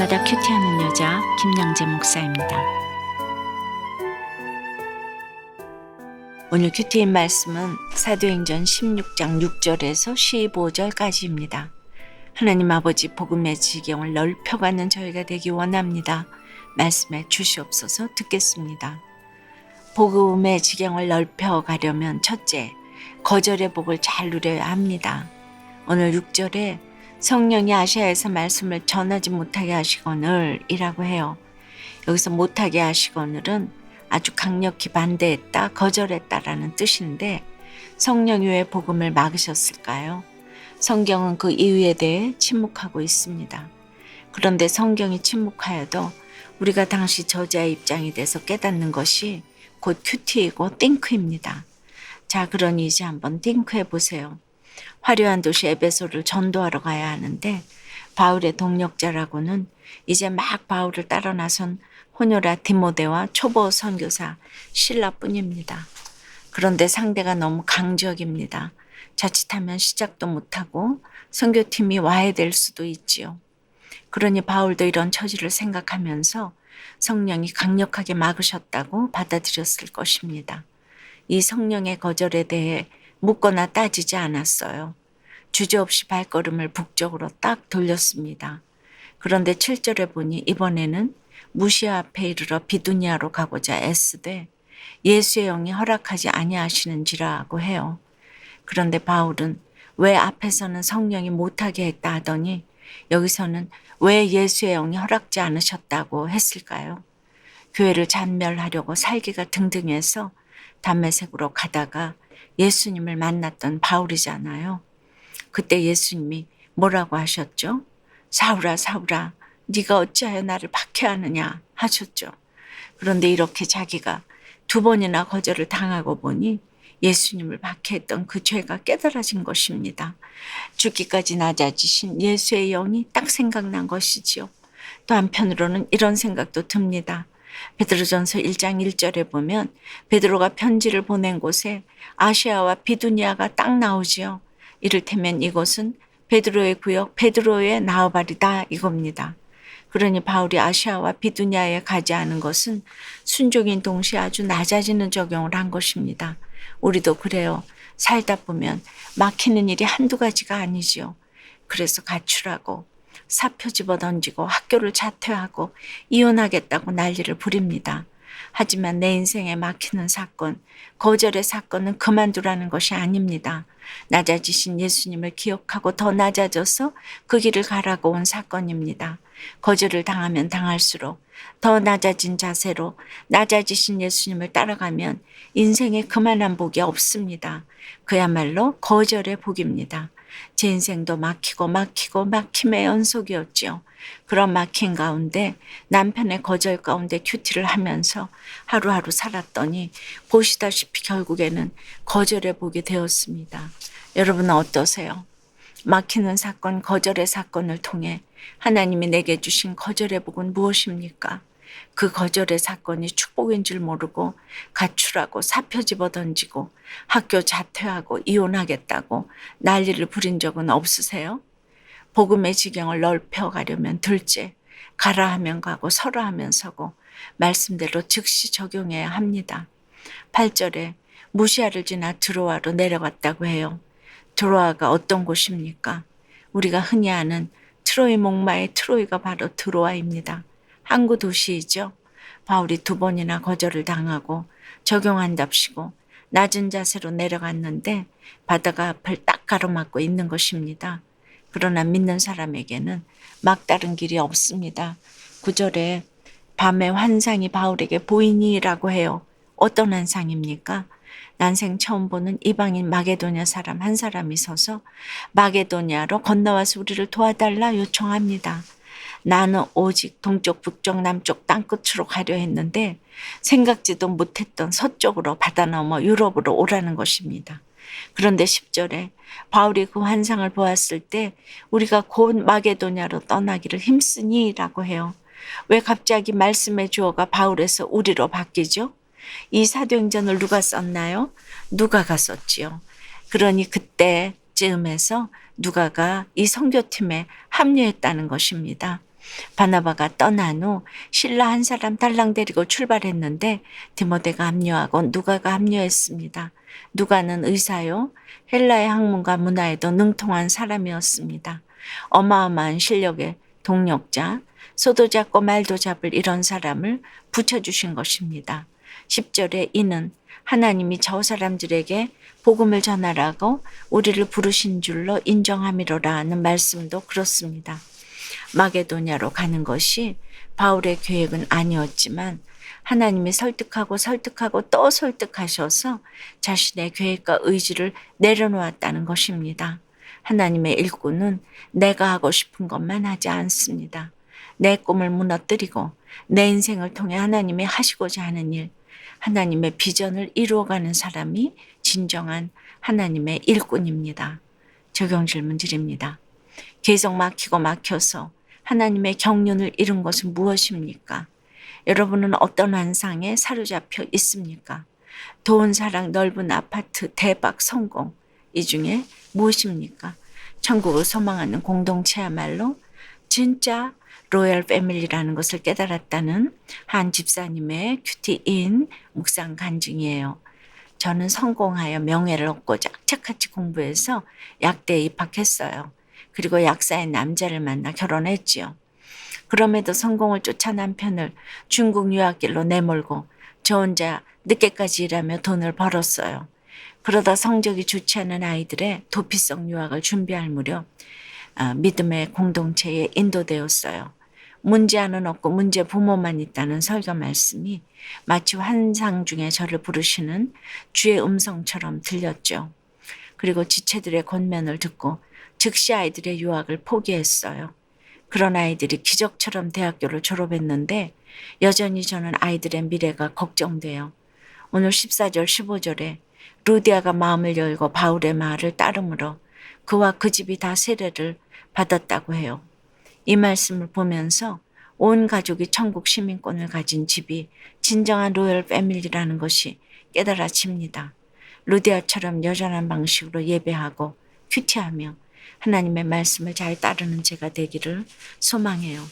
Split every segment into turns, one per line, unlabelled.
날마다 큐티하는 여자 김양재 목사입니다. 오늘 큐티인 말씀은 사도행전 16장 6절에서 15절까지입니다. 하나님 아버지 복음의 지경을 넓혀가는 저희가 되기 원합니다. 말씀에 주시옵소서. 듣겠습니다. 복음의 지경을 넓혀가려면 첫째, 거절의 복을 잘 누려야 합니다. 오늘 6절에 성령이 아시아에서 말씀을 전하지 못하게 하시거늘 이라고 해요. 여기서 못하게 하시거늘은 아주 강력히 반대했다, 거절했다라는 뜻인데 성령이 왜 복음을 막으셨을까요? 성경은 그 이유에 대해 침묵하고 있습니다. 그런데 성경이 침묵하여도 우리가 당시 저자의 입장이 돼서 깨닫는 것이 곧 큐티이고 띵크입니다. 자, 그러니 이제 한번 띵크해 보세요. 화려한 도시 에베소를 전도하러 가야 하는데 바울의 동력자라고는 이제 막 바울을 따라 나선 호뇨라 디모데와 초보 선교사 실라뿐입니다. 그런데 상대가 너무 강적입니다. 자칫하면 시작도 못하고 선교팀이 와해될 수도 있지요. 그러니 바울도 이런 처지를 생각하면서 성령이 강력하게 막으셨다고 받아들였을 것입니다. 이 성령의 거절에 대해 묻거나 따지지 않았어요. 주저없이 발걸음을 북쪽으로 딱 돌렸습니다. 그런데 7절에 보니 이번에는 무시아 앞에 이르러 비두니아로 가고자 애쓰되 예수의 영이 허락하지 아니하시는지라고 해요. 그런데 바울은 왜 앞에서는 성령이 못하게 했다 하더니 여기서는 왜 예수의 영이 허락지 않으셨다고 했을까요? 교회를 잔멸하려고 살기가 등등해서 담메색으로 가다가 예수님을 만났던 바울이잖아요. 그때 예수님이 뭐라고 하셨죠? 사울아 사울아 네가 어찌하여 나를 박해하느냐 하셨죠. 그런데 이렇게 자기가 2번이나 거절을 당하고 보니 예수님을 박해했던 그 죄가 깨달아진 것입니다. 죽기까지 낮아지신 예수의 영이 딱 생각난 것이지요. 또 한편으로는 이런 생각도 듭니다. 베드로전서 1장 1절에 보면 베드로가 편지를 보낸 곳에 아시아와 비두니아가 딱 나오지요. 이를테면 이곳은 베드로의 구역, 베드로의 나우발이다 이겁니다. 그러니 바울이 아시아와 비두니아에 가지 않은 것은 순종인 동시에 아주 낮아지는 적용을 한 것입니다. 우리도 그래요. 살다 보면 막히는 일이 한두 가지가 아니지요. 그래서 가출하고 사표 집어던지고 학교를 자퇴하고 이혼하겠다고 난리를 부립니다. 하지만 내 인생에 막히는 사건, 거절의 사건은 그만두라는 것이 아닙니다. 낮아지신 예수님을 기억하고 더 낮아져서 그 길을 가라고 온 사건입니다. 거절을 당하면 당할수록 더 낮아진 자세로 낮아지신 예수님을 따라가면 인생에 그만한 복이 없습니다. 그야말로 거절의 복입니다. 제 인생도 막히고 막힘의 연속이었죠. 그런 막힘 가운데 남편의 거절 가운데 큐티를 하면서 하루하루 살았더니 보시다시피 결국에는 거절의 복이 되었습니다. 여러분은 어떠세요? 막히는 사건, 거절의 사건을 통해 하나님이 내게 주신 거절의 복은 무엇입니까? 그 거절의 사건이 축복인 줄 모르고 가출하고 사표 집어던지고 학교 자퇴하고 이혼하겠다고 난리를 부린 적은 없으세요? 복음의 지경을 넓혀가려면 둘째, 가라 하면 가고 서라 하면 서고 말씀대로 즉시 적용해야 합니다. 8절에 무시아를 지나 드로아로 내려갔다고 해요. 드로아가 어떤 곳입니까? 우리가 흔히 아는 트로이 목마의 트로이가 바로 드로아입니다. 항구 도시이죠. 바울이 2번이나 거절을 당하고 적용한답시고 낮은 자세로 내려갔는데 바다가 앞을 딱 가로막고 있는 것입니다. 그러나 믿는 사람에게는 막다른 길이 없습니다. 9절에 밤에 환상이 바울에게 보이니라고 해요. 어떤 환상입니까? 난생 처음 보는 이방인 마게도냐 사람 한 사람이 서서 마게도냐로 건너와서 우리를 도와달라 요청합니다. 나는 오직 동쪽, 북쪽, 남쪽 땅끝으로 가려 했는데 생각지도 못했던 서쪽으로 바다 넘어 유럽으로 오라는 것입니다. 그런데 10절에 바울이 그 환상을 보았을 때 우리가 곧 마게도냐로 떠나기를 힘쓰니라고 해요. 왜 갑자기 말씀의 주어가 바울에서 우리로 바뀌죠? 이 사도행전을 누가 썼나요? 누가가 썼지요. 그러니 그때쯤에서 누가가 이 선교팀에 합류했다는 것입니다. 바나바가 떠난 후 신라 한 사람 달랑 데리고 출발했는데 디모데가 합류하고 누가가 합류했습니다. 누가는 의사요. 헬라의 학문과 문화에도 능통한 사람이었습니다. 어마어마한 실력의 동력자, 소도 잡고 말도 잡을 이런 사람을 붙여주신 것입니다. 10절에 이는 하나님이 저 사람들에게 복음을 전하라고 우리를 부르신 줄로 인정함이로라 하는 말씀도 그렇습니다. 마게도냐로 가는 것이 바울의 계획은 아니었지만 하나님이 설득하고 또 설득하셔서 자신의 계획과 의지를 내려놓았다는 것입니다. 하나님의 일꾼은 내가 하고 싶은 것만 하지 않습니다. 내 꿈을 무너뜨리고 내 인생을 통해 하나님이 하시고자 하는 일, 하나님의 비전을 이루어가는 사람이 진정한 하나님의 일꾼입니다. 적용 질문 드립니다. 계속 막혀서 하나님의 경륜을 잃은 것은 무엇입니까? 여러분은 어떤 환상에 사로잡혀 있습니까? 돈, 사랑, 넓은 아파트, 대박, 성공, 이 중에 무엇입니까? 천국을 소망하는 공동체야말로 진짜 로열 패밀리라는 것을 깨달았다는 한 집사님의 큐티인 묵상 간증이에요. 저는 성공하여 명예를 얻고 짝짝같이 공부해서 약대에 입학했어요. 그리고 약사의 남자를 만나 결혼했지요. 그럼에도 성공을 쫓아 남편을 중국 유학길로 내몰고 저 혼자 늦게까지 일하며 돈을 벌었어요. 그러다 성적이 좋지 않은 아이들의 도피성 유학을 준비할 무렵 믿음의 공동체에 인도되었어요. 문제아는 없고 문제 부모만 있다는 설교 말씀이 마치 환상 중에 저를 부르시는 주의 음성처럼 들렸죠. 그리고 지체들의 권면을 듣고 즉시 아이들의 유학을 포기했어요. 그런 아이들이 기적처럼 대학교를 졸업했는데 여전히 저는 아이들의 미래가 걱정돼요. 오늘 14절 15절에 루디아가 마음을 열고 바울의 말을 따르므로 그와 그 집이 다 세례를 받았다고 해요. 이 말씀을 보면서 온 가족이 천국 시민권을 가진 집이 진정한 로열 패밀리라는 것이 깨달아집니다. 루디아처럼 여전한 방식으로 예배하고 큐티하며 하나님의 말씀을 잘 따르는 제가 되기를 소망해요.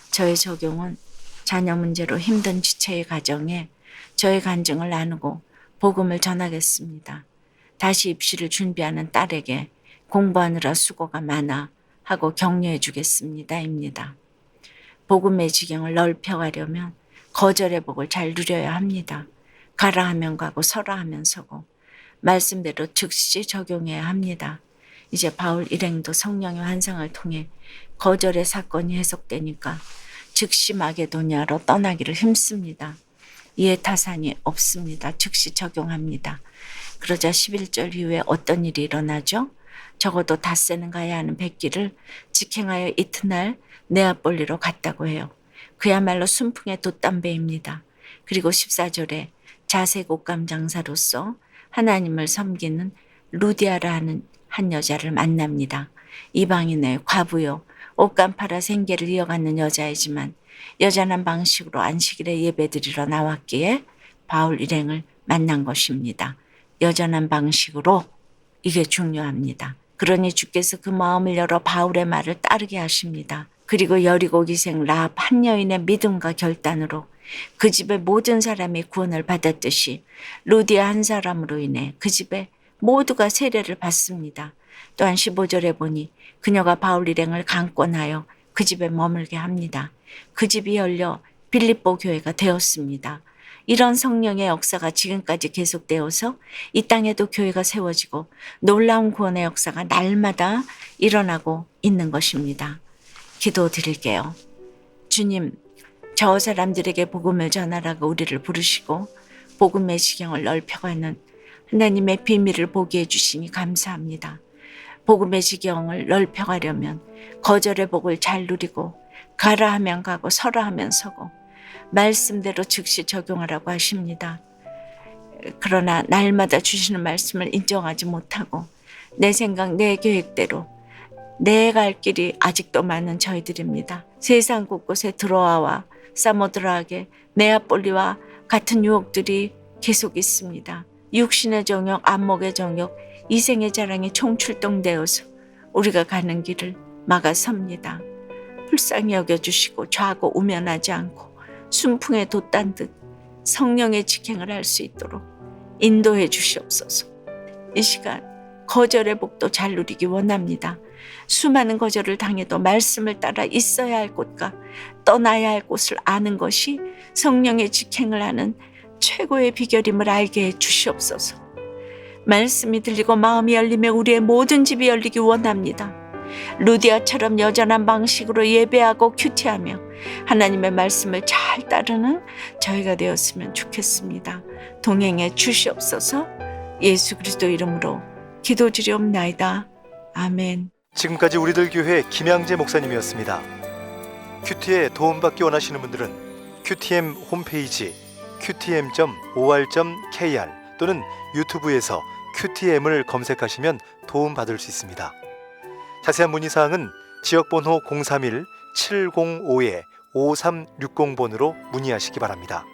저의 적용은 자녀 문제로 힘든 지체의 가정에 저의 간증을 나누고 복음을 전하겠습니다. 다시 입시를 준비하는 딸에게 공부하느라 수고가 많아 하고 격려해 주겠습니다. 입니다. 복음의 지경을 넓혀가려면 거절의 복을 잘 누려야 합니다. 가라 하면 가고 서라 하면 서고 말씀대로 즉시 적용해야 합니다. 이제 바울 일행도 성령의 환상을 통해 거절의 사건이 해석되니까 즉시 마게도냐로 떠나기를 힘씁니다. 이해 타산이 없습니다. 즉시 적용합니다. 그러자 11절 이후에 어떤 일이 일어나죠? 적어도 닷새는 가야 하는 백기를 직행하여 이튿날 네아폴리로 갔다고 해요. 그야말로 순풍의 돛담배입니다. 그리고 14절에 자색 옷감 장사로서 하나님을 섬기는 루디아라 하는 한 여자를 만납니다. 이방인의 과부요. 옷감 팔아 생계를 이어가는 여자이지만 여전한 방식으로 안식일에 예배드리러 나왔기에 바울 일행을 만난 것입니다. 여전한 방식으로, 이게 중요합니다. 그러니 주께서 그 마음을 열어 바울의 말을 따르게 하십니다. 그리고 여리고 기생 라합 한 여인의 믿음과 결단으로 그 집의 모든 사람이 구원을 받았듯이 루디아 한 사람으로 인해 그 집에 모두가 세례를 받습니다. 또한 15절에 보니 그녀가 바울 일행을 강권하여 그 집에 머물게 합니다. 그 집이 열려 빌립보 교회가 되었습니다. 이런 성령의 역사가 지금까지 계속되어서 이 땅에도 교회가 세워지고 놀라운 구원의 역사가 날마다 일어나고 있는 것입니다. 기도드릴게요. 주님, 저 사람들에게 복음을 전하라고 우리를 부르시고 복음의 지경을 넓혀가는 하나님의 비밀을 보게 해주시니 감사합니다. 복음의 지경을 넓혀가려면 거절의 복을 잘 누리고 가라 하면 가고 서라 하면 서고 말씀대로 즉시 적용하라고 하십니다. 그러나 날마다 주시는 말씀을 인정하지 못하고 내 생각, 내 계획대로 내 갈 길이 아직도 많은 저희들입니다. 세상 곳곳에 드로아와 사모드라게 네아폴리와 같은 유혹들이 계속 있습니다. 육신의 정욕, 안목의 정욕, 이생의 자랑이 총출동되어서 우리가 가는 길을 막아섭니다. 불쌍히 여겨주시고 좌고 우면하지 않고 순풍에 돛단 듯 성령의 직행을 할 수 있도록 인도해 주시옵소서. 이 시간 거절의 복도 잘 누리기 원합니다. 수많은 거절을 당해도 말씀을 따라 있어야 할 곳과 떠나야 할 곳을 아는 것이 성령의 직행을 하는 최고의 비결임을 알게 해 주시옵소서. 말씀이 들리고 마음이 열리며 우리의 모든 집이 열리기 원합니다. 루디아처럼 여전한 방식으로 예배하고 큐티하며 하나님의 말씀을 잘 따르는 저희가 되었으면 좋겠습니다. 동행해 주시옵소서. 예수 그리스도 이름으로 기도드리옵나이다. 아멘.
지금까지 우리들 교회 김양재 목사님이었습니다. 큐티에 도움받기 원하시는 분들은 QTM 홈페이지 qtm.or.kr 또는 유튜브에서 QTM을 검색하시면 도움받을 수 있습니다. 자세한 문의사항은 지역번호 031-705-5360번으로 문의하시기 바랍니다.